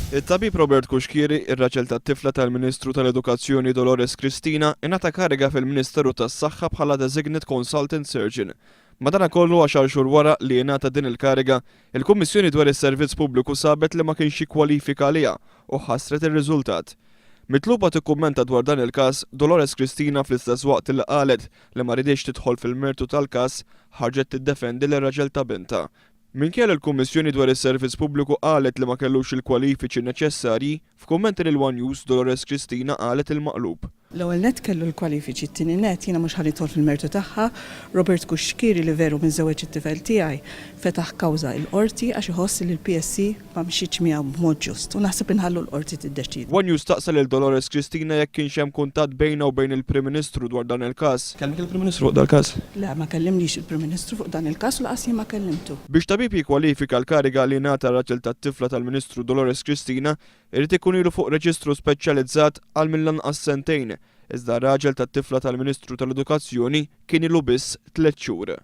It-tabib Robert Kuxkieri, ir-raġel tat-tifla tal-Ministru tal-Edukazzjoni Dolores Cristina, ingħata kariga fil-Ministeru tas-Saħħa bħala Designate Consultant Surgeon. Madankollu 10 xhur wara li ingħata din il-kariga, il-Kummissjoni dwar is-Servizz Pubbliku sabet li ma kienx jikkwalifika għaliha u ħassret ir-riżultat. Mitluba tikkummenta dwar dan il-każ, Dolores Cristina fl-istess waqt li qalet li ma ridix tidħol fil-mertu tal-każ ħarġet tiddefendi l-raġel ta' bintha. Minkejja l-Kummissjoni dwar is-Servizz Pubbliku qalet li ma kellux il-kwalifiċi neċessarji, f'kummenti lil One News Dolores Cristina qalet il-maqlub. L-ewwel net kellu l-kwalifiċi, t-tieni net jiena mhux ħanidħol fil-mertu tagħha. Robert Kuxkieri li veru minn żewġ it-tifel tiegħi fetaħ kawża l-qorti għax iħoss li l-PSC ma mxitx miegħu b'mod ġust u naħseb inħallu l-qorti tiddeċiedi. One News staqsel lil Dolores Cristina jekk kienx hemm kuntatt bejna u bejn il-Prim Ministru dwar dan il-każ. Kelmek il-Prim Ministru fuq dan il-każ? Le, ma kellimniex il-Prim Ministru fuq dan il-każ u laqas jien ma kellimtu. Biex tabib jikkwalifika l-kariga li ngħata raġel tat-tifla tal-Ministru Dolores Cristina, irid ikun ilu fuq reġistru speċjalizzat għal mill-anqas sentejn. Iżda raġel tat-tifla tal-Ministru tal-Edukazzjoni kien ilu biss 3 xhur.